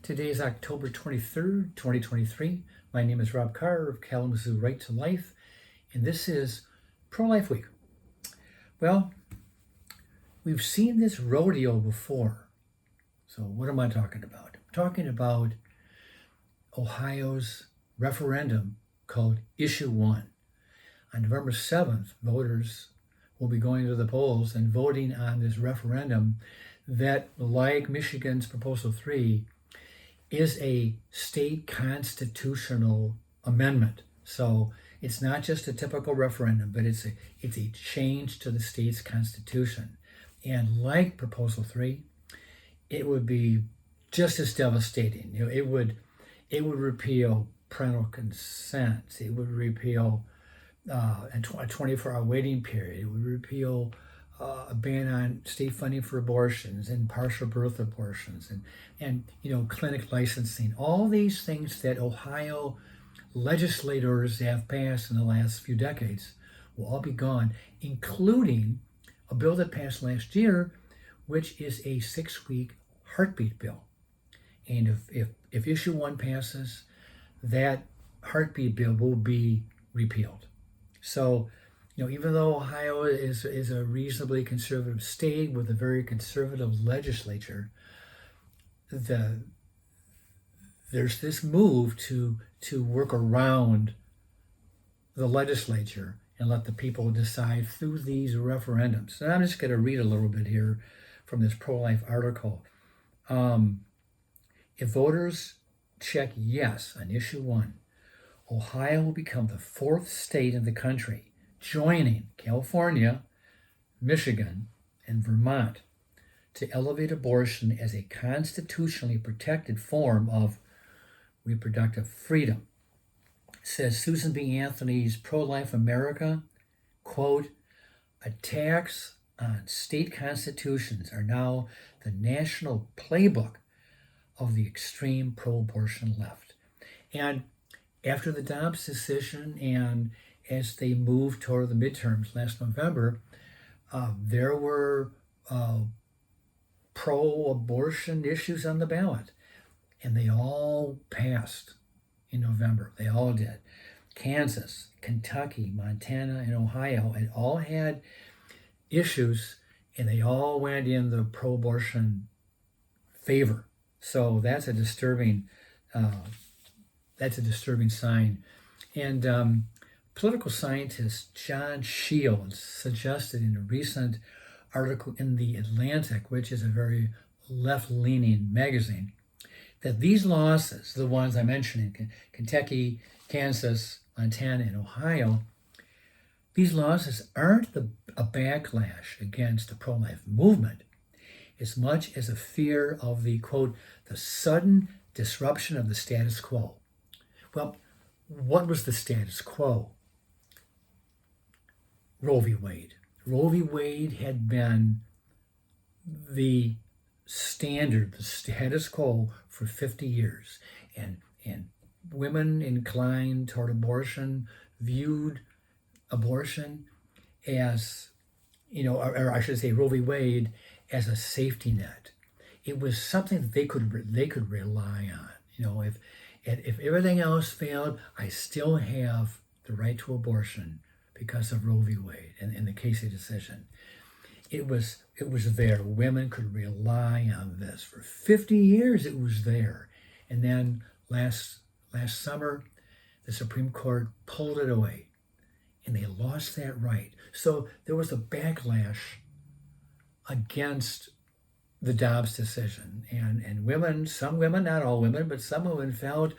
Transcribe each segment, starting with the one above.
Today is October 23rd, 2023. My name is Rob Carr of Kalamazoo Right to Life, and this is Pro-Life Week. Well, we've seen this rodeo before. So what am I talking about? I'm talking about Ohio's referendum called Issue 1. On November 7th, voters will be going to the polls and voting on this referendum that, like Michigan's Proposal 3, is a state constitutional amendment. So it's not just a typical referendum, but it's a change to the state's constitution. And like Proposal 3, it would be just as devastating. It would repeal parental consent. It would repeal a 24-hour waiting period. It would repeal a ban on state funding for abortions and partial birth abortions and clinic licensing. All these things that Ohio legislators have passed in the last few decades will all be gone, including a bill that passed last year, which is a 6-week heartbeat bill. And if Issue 1 passes, that heartbeat bill will be repealed. So, even though Ohio is a reasonably conservative state with a very conservative legislature, there's this move to work around the legislature and let the people decide through these referendums. And I'm just going to read a little bit here from this pro-life article. If voters check yes on Issue 1, Ohio will become the 4th state in the country, joining California, Michigan, and Vermont to elevate abortion as a constitutionally protected form of reproductive freedom. Says Susan B. Anthony's Pro-Life America, quote, "Attacks on state constitutions are now the national playbook of the extreme pro-abortion left." And after the Dobbs decision and as they moved toward the midterms last November, there were pro-abortion issues on the ballot, and they all passed in November. They all did. Kansas, Kentucky, Montana, and Ohio had all had issues, and they all went in the pro-abortion favor. So that's a disturbing sign. And political scientist John Shields suggested in a recent article in The Atlantic, which is a very left-leaning magazine, that these losses, the ones I mentioned in Kentucky, Kansas, Montana, and Ohio, these losses aren't a backlash against the pro-life movement as much as a fear of the, quote, the sudden disruption of the status quo. Well, what was the status quo? Roe v. Wade. Roe v. Wade had been the standard, the status quo for 50 years. And women inclined toward abortion viewed abortion as, or I should say Roe v. Wade as a safety net. It was something that they could rely on. If everything else failed, I still have the right to abortion because of Roe v. Wade and the Casey decision. It was there. Women could rely on this. For 50 years it was there. And then last summer, the Supreme Court pulled it away and they lost that right. So there was a backlash against the Dobbs decision. And women, some women, not all women, but some women felt,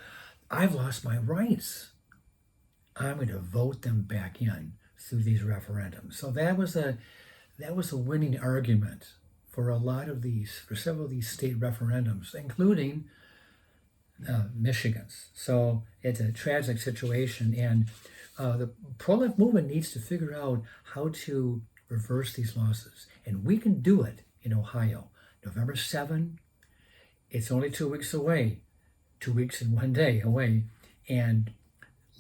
I've lost my rights. I'm going to vote them back in through these referendums. So that was a winning argument for several of these state referendums, including Michigan's. So it's a tragic situation, and the pro-life movement needs to figure out how to reverse these losses, and we can do it in Ohio. November 7, it's only 2 weeks away, 2 weeks and 1 day away, and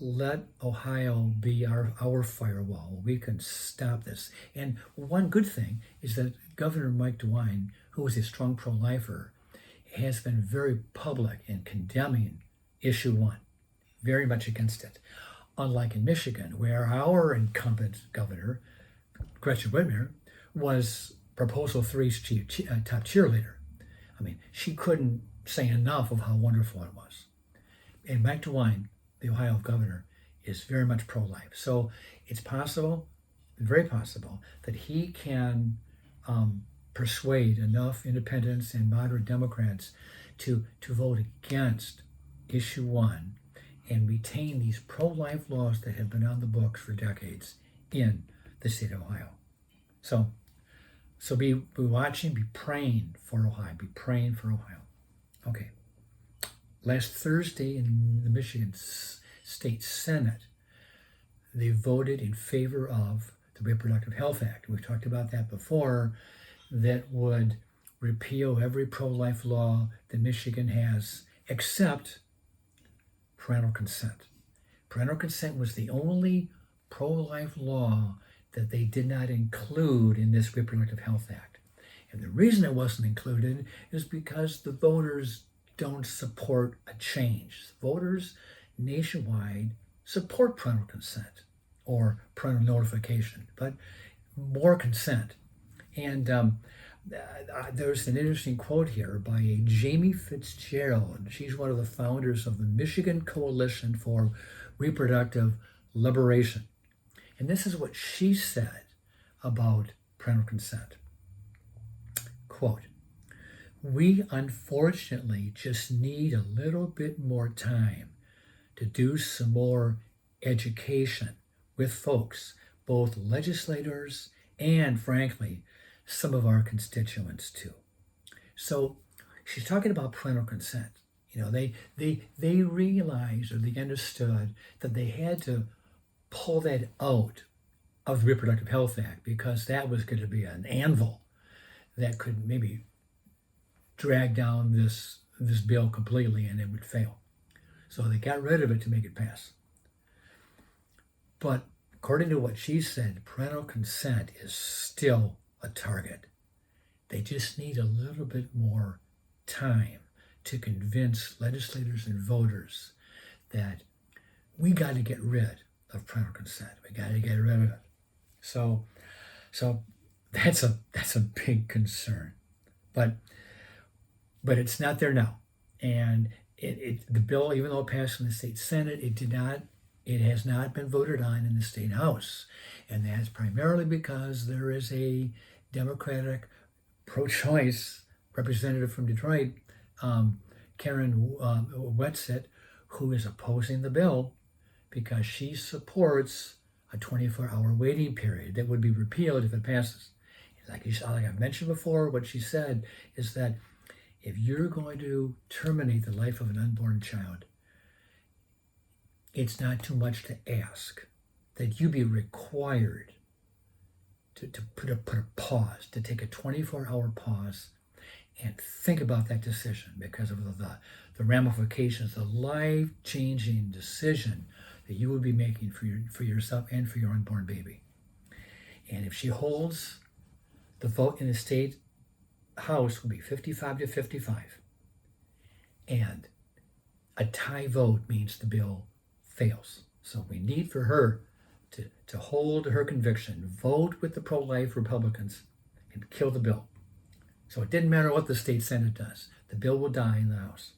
let Ohio be our firewall. We can stop this. And one good thing is that Governor Mike DeWine, who is a strong pro-lifer, has been very public in condemning issue 1, very much against it. Unlike in Michigan, where our incumbent governor, Gretchen Whitmer, was Proposal 3's top cheerleader. I mean, she couldn't say enough of how wonderful it was. And Mike DeWine, the Ohio governor, is very much pro-life. So it's possible, very possible, that he can persuade enough independents and moderate Democrats to vote against issue 1 and retain these pro-life laws that have been on the books for decades in the state of Ohio. So be watching, be praying for Ohio, be praying for Ohio. Okay. Last Thursday in the Michigan State Senate, they voted in favor of the Reproductive Health Act. We've talked about that before, that would repeal every pro-life law that Michigan has, except parental consent. Parental consent was the only pro-life law that they did not include in this Reproductive Health Act. And the reason it wasn't included is because the voters don't support a change. Voters nationwide support parental consent or parental notification, but more consent. And there's an interesting quote here by a Jamie Fitzgerald. She's one of the founders of the Michigan Coalition for Reproductive Liberation. And this is what she said about parental consent. Quote, "We unfortunately just need a little bit more time to do some more education with folks, both legislators and, frankly, some of our constituents too." So she's talking about parental consent. You know, they realized, or they understood, that they had to pull that out of the Reproductive Health Act because that was going to be an anvil that could maybe drag down this bill completely and it would fail. So they got rid of it to make it pass. But according to what she said, parental consent is still a target. They just need a little bit more time to convince legislators and voters that we got to get rid of parental consent. We got to get rid of it. So that's a big concern. But it's not there now. And the bill, even though it passed in the state Senate, it has not been voted on in the state House. And that's primarily because there is a Democratic pro-choice representative from Detroit, Karen Wetzel, who is opposing the bill because she supports a 24-hour waiting period that would be repealed if it passes. Like I've mentioned before, what she said is that if you're going to terminate the life of an unborn child, it's not too much to ask that you be required to put a pause, to take a 24-hour pause and think about that decision because of the ramifications, the life-changing decision that you would be making for yourself and for your unborn baby. And if she holds, the vote in the state House will be 55 to 55. And a tie vote means the bill fails. So we need for her to hold her conviction, vote with the pro-life Republicans, and kill the bill. So it didn't matter what the state Senate does. The bill will die in the House.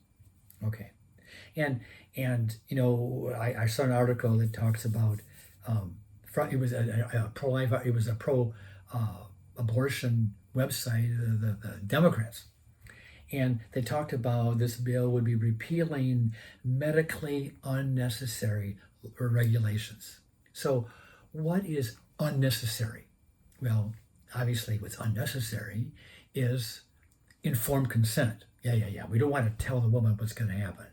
Okay. And you know, I saw an article that talks about it was a pro-life, it was a pro-abortion website, the Democrats. And they talked about this bill would be repealing medically unnecessary regulations. So what is unnecessary? Well, obviously what's unnecessary is informed consent. Yeah. We don't want to tell the woman what's going to happen.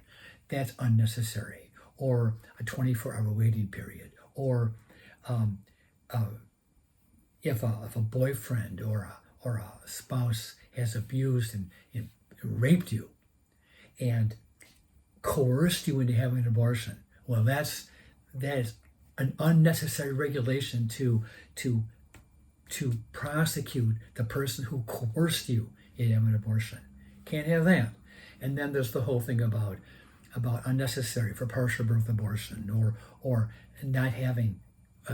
That's unnecessary. Or a 24-hour waiting period. Or if a boyfriend or a spouse has abused and raped you and coerced you into having an abortion, well, that is an unnecessary regulation to prosecute the person who coerced you into having an abortion. Can't have that. And then there's the whole thing about unnecessary for partial birth abortion or not having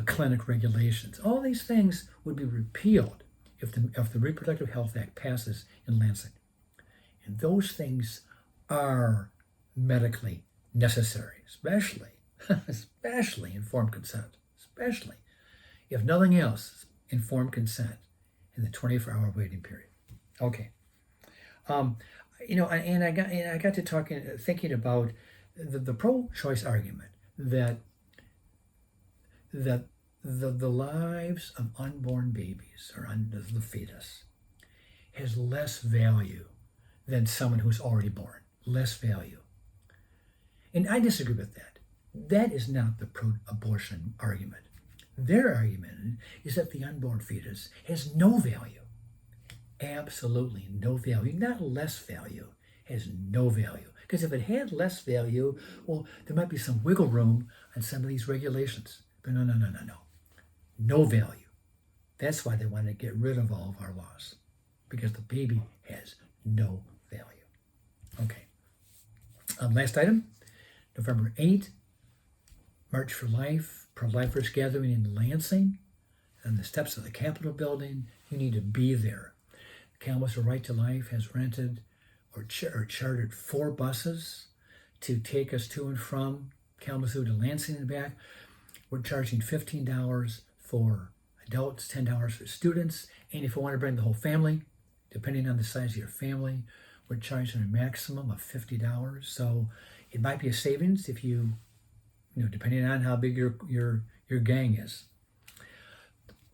clinic regulations. All these things would be repealed if the Reproductive Health Act passes in Lansing. And those things are medically necessary, especially informed consent, especially, if nothing else, informed consent in the 24-hour waiting period. Okay. And I got to thinking about the pro-choice argument that the lives of unborn babies or the fetus has less value than someone who's already born. Less value. And I disagree with that. That is not the pro-abortion argument. Their argument is that the unborn fetus has no value. Absolutely no value. Not less value. Has no value. Because if it had less value, well, there might be some wiggle room on some of these regulations. But no. No value. That's why they want to get rid of all of our laws. Because the baby has no value. Okay. Last item, November 8th, March for Life, pro-lifers gathering in Lansing on the steps of the Capitol building. You need to be there. Kalamazoo Right to Life has rented or chartered 4 buses to take us to and from Kalamazoo to Lansing and back. We're charging $15 for adults, $10 for students, and if you want to bring the whole family, depending on the size of your family, we're charging a maximum of $50. So it might be a savings if you depending on how big your gang is.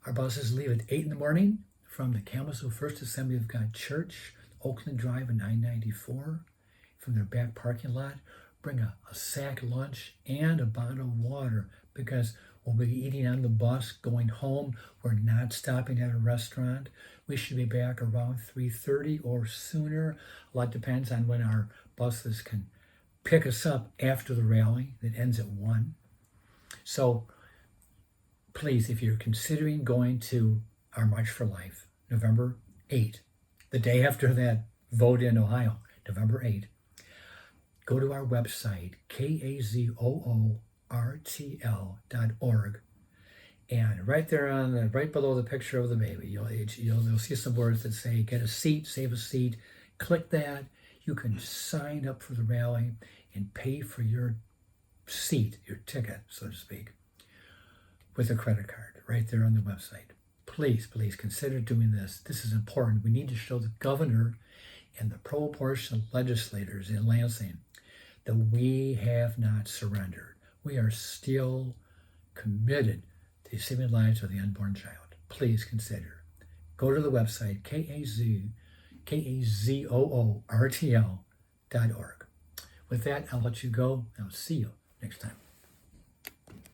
Our buses leave at 8 in the morning from the Kalamazoo First Assembly of God Church, Oakland Drive and I-94, from their back parking lot. Bring a sack lunch and a bottle of water because we'll be eating on the bus going home. We're not stopping at a restaurant. We should be back around 3:30 or sooner. A lot depends on when our buses can pick us up after the rally that ends at 1. So please, if you're considering going to our March for Life, November 8th, the day after that vote in Ohio, November 8th, go to our website, kazoortl.org, and right there right below the picture of the baby, you'll see some words that say get a seat, save a seat. Click that. You can sign up for the rally and pay for your seat, your ticket, so to speak, with a credit card right there on the website. Please consider doing this. This is important. We need to show the governor and the pro-abortion legislators in Lansing that we have not surrendered. We are still committed to saving the lives of the unborn child. Please consider. Go to the website, kazoortl.org. With that, I'll let you go. I'll see you next time.